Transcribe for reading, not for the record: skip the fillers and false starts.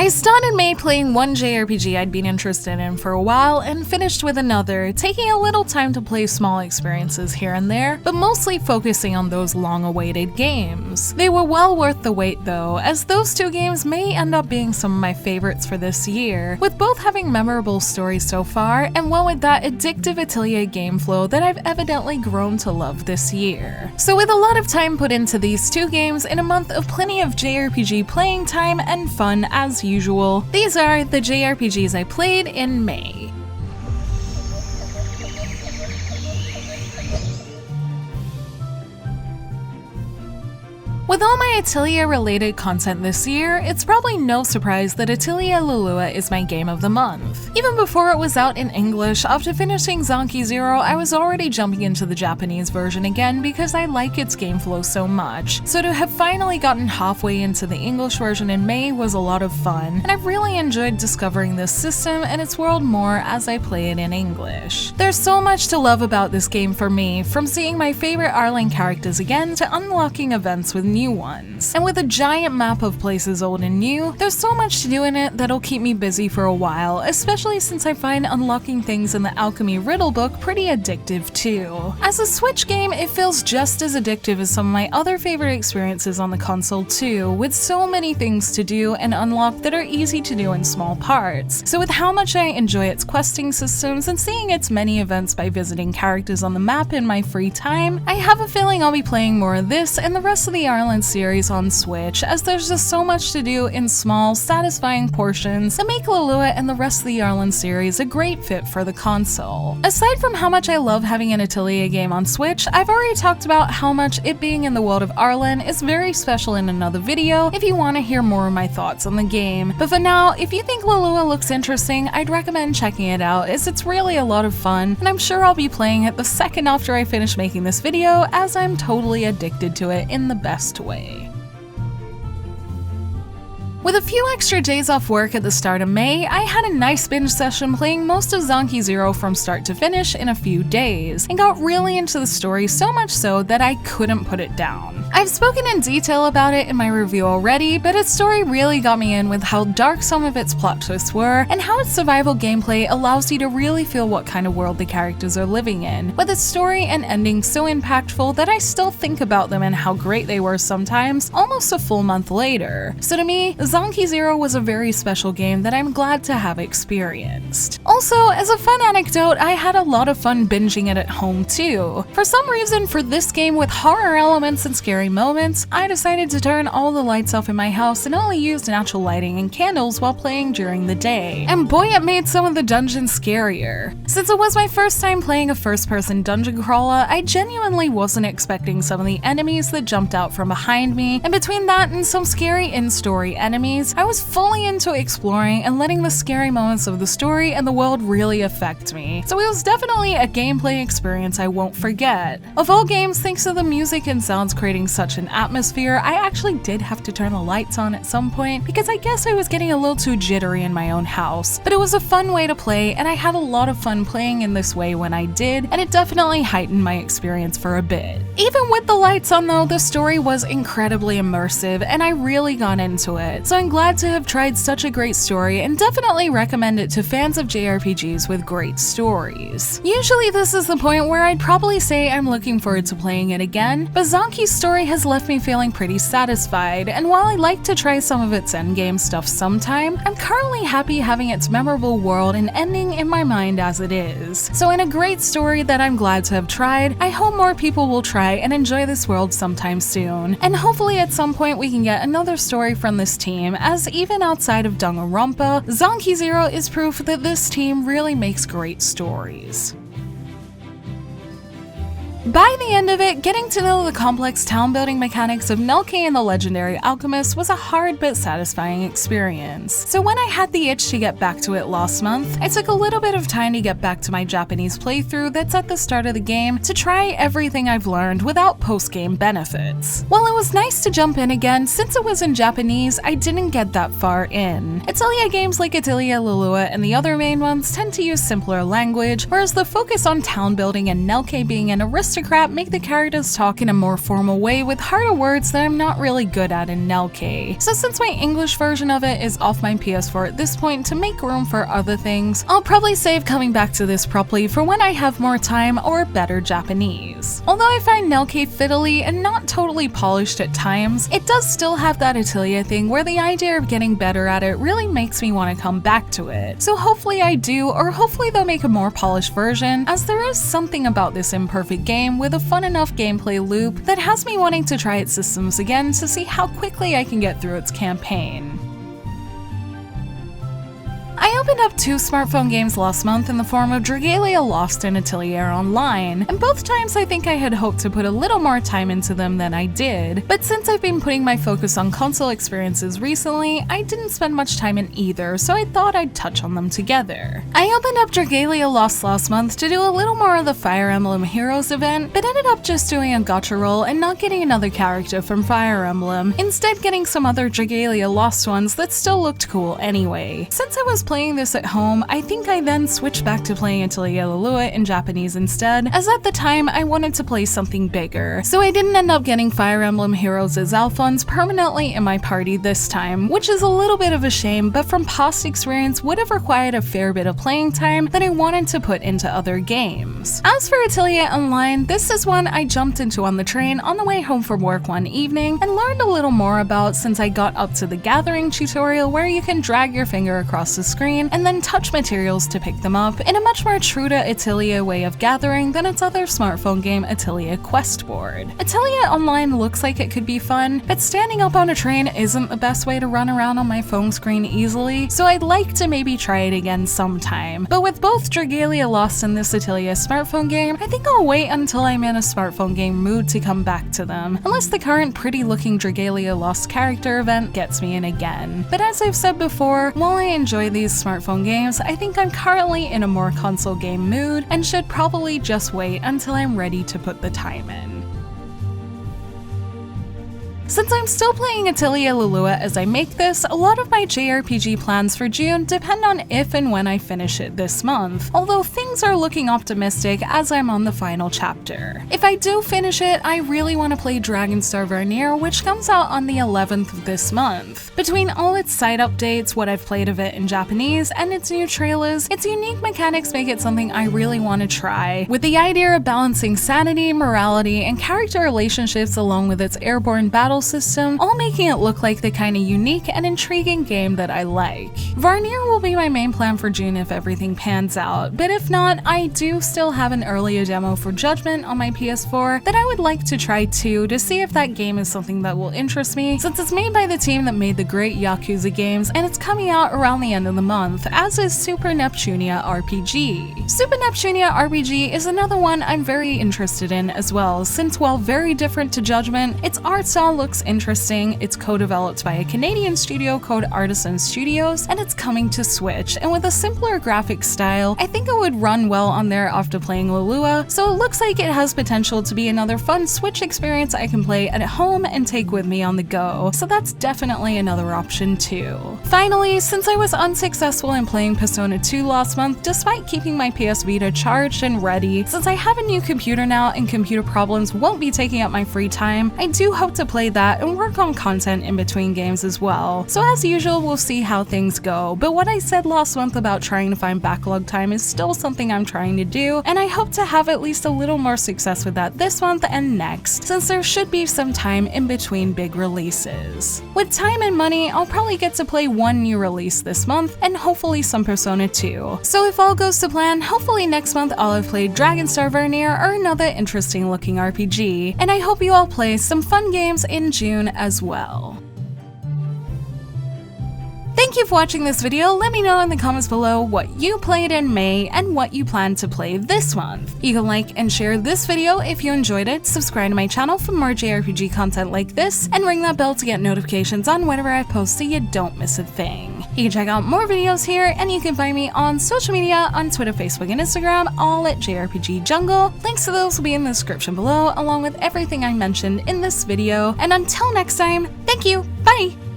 I started May playing one JRPG I'd been interested in for a while and finished with another, taking a little time to play small experiences here and there, but mostly focusing on those long-awaited games. They were well worth the wait though, as those two games may end up being some of my favorites for this year, with both having memorable stories so far and one with that addictive Atelier game flow that I've evidently grown to love this year. So with a lot of time put into these two games in a month of plenty of JRPG playing time and fun as usual, these are the JRPGs I played in May. With all my Atelier-related content this year, it's probably no surprise that Atelier Lulua is my game of the month. Even before it was out in English, after finishing Zanki 0, I was already jumping into the Japanese version again because I like its game flow so much. So to have finally gotten halfway into the English version in May was a lot of fun, and I've really enjoyed discovering this system and its world more as I play it in English. There's so much to love about this game for me, from seeing my favorite Arland characters again to unlocking events with new ones. And with a giant map of places old and new, there's so much to do in it that'll keep me busy for a while, especially since I find unlocking things in the alchemy riddle book pretty addictive too. As a Switch game, it feels just as addictive as some of my other favorite experiences on the console too, with so many things to do and unlock that are easy to do in small parts. So with how much I enjoy its questing systems and seeing its many events by visiting characters on the map in my free time, I have a feeling I'll be playing more of this and the rest of the Arland series on Switch, as there's just so much to do in small, satisfying portions that make Lulua and the rest of the Arland series a great fit for the console. Aside from how much I love having an Atelier game on Switch, I've already talked about how much it being in the world of Arland is very special in another video if you want to hear more of my thoughts on the game. But for now, if you think Lulua looks interesting, I'd recommend checking it out, as it's really a lot of fun, and I'm sure I'll be playing it the second after I finish making this video, as I'm totally addicted to it in the best way. With a few extra days off work at the start of May, I had a nice binge session playing most of Zanki 0 from start to finish in a few days, and got really into the story, so much so that I couldn't put it down. I've spoken in detail about it in my review already, but its story really got me in with how dark some of its plot twists were, and how its survival gameplay allows you to really feel what kind of world the characters are living in, with its story and ending so impactful that I still think about them and how great they were sometimes, almost a full month later. So to me, Zanki 0 was a very special game that I'm glad to have experienced. Also, as a fun anecdote, I had a lot of fun binging it at home too. For some reason, for this game with horror elements and scary moments, I decided to turn all the lights off in my house and only used natural lighting and candles while playing during the day. And boy, it made some of the dungeons scarier. Since it was my first time playing a first-person dungeon crawler, I genuinely wasn't expecting some of the enemies that jumped out from behind me, and between that and some scary in-story enemies, I was fully into exploring and letting the scary moments of the story and the world really affect me. So it was definitely a gameplay experience I won't forget. Of all games, thanks to the music and sounds creating such an atmosphere, I actually did have to turn the lights on at some point because I guess I was getting a little too jittery in my own house. But it was a fun way to play, and I had a lot of fun playing in this way when I did, and it definitely heightened my experience for a bit. Even with the lights on though, the story was incredibly immersive, and I really got into it. So I'm glad to have tried such a great story, and definitely recommend it to fans of JRPGs with great stories. Usually this is the point where I'd probably say I'm looking forward to playing it again, but Zanki's story has left me feeling pretty satisfied, and while I like to try some of its endgame stuff sometime, I'm currently happy having its memorable world and ending in my mind as it is. So in a great story that I'm glad to have tried, I hope more people will try and enjoy this world sometime soon, and hopefully at some point we can get another story from this team, as even outside of Danganronpa, Zanki 0 is proof that this team really makes great stories. By the end of it, getting to know the complex town-building mechanics of Nelke and the legendary Alchemist was a hard but satisfying experience. So when I had the itch to get back to it last month, I took a little bit of time to get back to my Japanese playthrough that's at the start of the game to try everything I've learned without post-game benefits. While it was nice to jump in again, since it was in Japanese, I didn't get that far in. Atelier games like Atelier Lulua and the other main ones tend to use simpler language, whereas the focus on town building and Nelke being an aristocratic aristocrat make the characters talk in a more formal way with harder words that I'm not really good at in Nelke. So since my English version of it is off my PS4 at this point to make room for other things, I'll probably save coming back to this properly for when I have more time or better Japanese. Although I find Nelke fiddly and not totally polished at times, it does still have that Atelier thing where the idea of getting better at it really makes me want to come back to it. So hopefully I do, or hopefully they'll make a more polished version, as there is something about this imperfect game with a fun enough gameplay loop that has me wanting to try its systems again to see how quickly I can get through its campaign. I opened up 2 smartphone games last month in the form of Dragalia Lost and Atelier Online, and both times I think I had hoped to put a little more time into them than I did, but since I've been putting my focus on console experiences recently, I didn't spend much time in either, so I thought I'd touch on them together. I opened up Dragalia Lost last month to do a little more of the Fire Emblem Heroes event, but ended up just doing a gacha roll and not getting another character from Fire Emblem, instead getting some other Dragalia Lost ones that still looked cool anyway. Since I was playing this at home, I think I then switched back to playing Atelier Lulua in Japanese instead, as at the time I wanted to play something bigger. So I didn't end up getting Fire Emblem Heroes as Alphons permanently in my party this time, which is a little bit of a shame, but from past experience would have required a fair bit of playing time that I wanted to put into other games. As for Atelier Online, this is one I jumped into on the train on the way home from work one evening and learned a little more about since I got up to the Gathering tutorial where you can drag your finger across the screen and then touch materials to pick them up in a much more true to Atelier way of gathering than its other smartphone game Atelier Quest Board. Atelier Online looks like it could be fun, but standing up on a train isn't the best way to run around on my phone screen easily, so I'd like to maybe try it again sometime. But with both Dragalia Lost and this Atelier smartphone game, I think I'll wait until I'm in a smartphone game mood to come back to them, unless the current pretty looking Dragalia Lost character event gets me in again. But as I've said before, while I enjoy these smartphone games, I think I'm currently in a more console game mood and should probably just wait until I'm ready to put the time in. Since I'm still playing Atelier Lulua as I make this, a lot of my JRPG plans for June depend on if and when I finish it this month, although things are looking optimistic as I'm on the final chapter. If I do finish it, I really want to play Dragonstar Varnir, which comes out on the 11th of this month. Between all its side updates, what I've played of it in Japanese, and its new trailers, its unique mechanics make it something I really want to try, with the idea of balancing sanity, morality, and character relationships along with its airborne battle system, all making it look like the kind of unique and intriguing game that I like. Varnir will be my main plan for June if everything pans out, but if not, I do still have an earlier demo for Judgment on my PS4 that I would like to try too to see if that game is something that will interest me, since it's made by the team that made the great Yakuza games and it's coming out around the end of the month, as is Super Neptunia RPG. Super Neptunia RPG is another one I'm very interested in as well, since while very different to Judgment, its art style looks interesting, it's co-developed by a Canadian studio called Artisan Studios, and it's coming to Switch, and with a simpler graphic style, I think it would run well on there after playing Lulua, so it looks like it has potential to be another fun Switch experience I can play at home and take with me on the go, so that's definitely another option too. Finally, since I was unsuccessful in playing Persona 2 last month despite keeping my PS Vita charged and ready, since I have a new computer now and computer problems won't be taking up my free time, I do hope to play that and work on content in between games as well. So as usual, we'll see how things go, but what I said last month about trying to find backlog time is still something I'm trying to do, and I hope to have at least a little more success with that this month and next, since there should be some time in between big releases. With time and money, I'll probably get to play one new release this month, and hopefully some Persona 2. So if all goes to plan, hopefully next month I'll have played Dragonstar Varnir or another interesting looking RPG, and I hope you all play some fun games in June as well. Thank you for watching this video. Let me know in the comments below what you played in May and what you plan to play this month. You can like and share this video if you enjoyed it, subscribe to my channel for more JRPG content like this, and ring that bell to get notifications on whenever I post so you don't miss a thing. You can check out more videos here, and you can find me on social media on Twitter, Facebook, and Instagram, all at JRPG Jungle. Links to those will be in the description below, along with everything I mentioned in this video. And until next time, thank you, bye!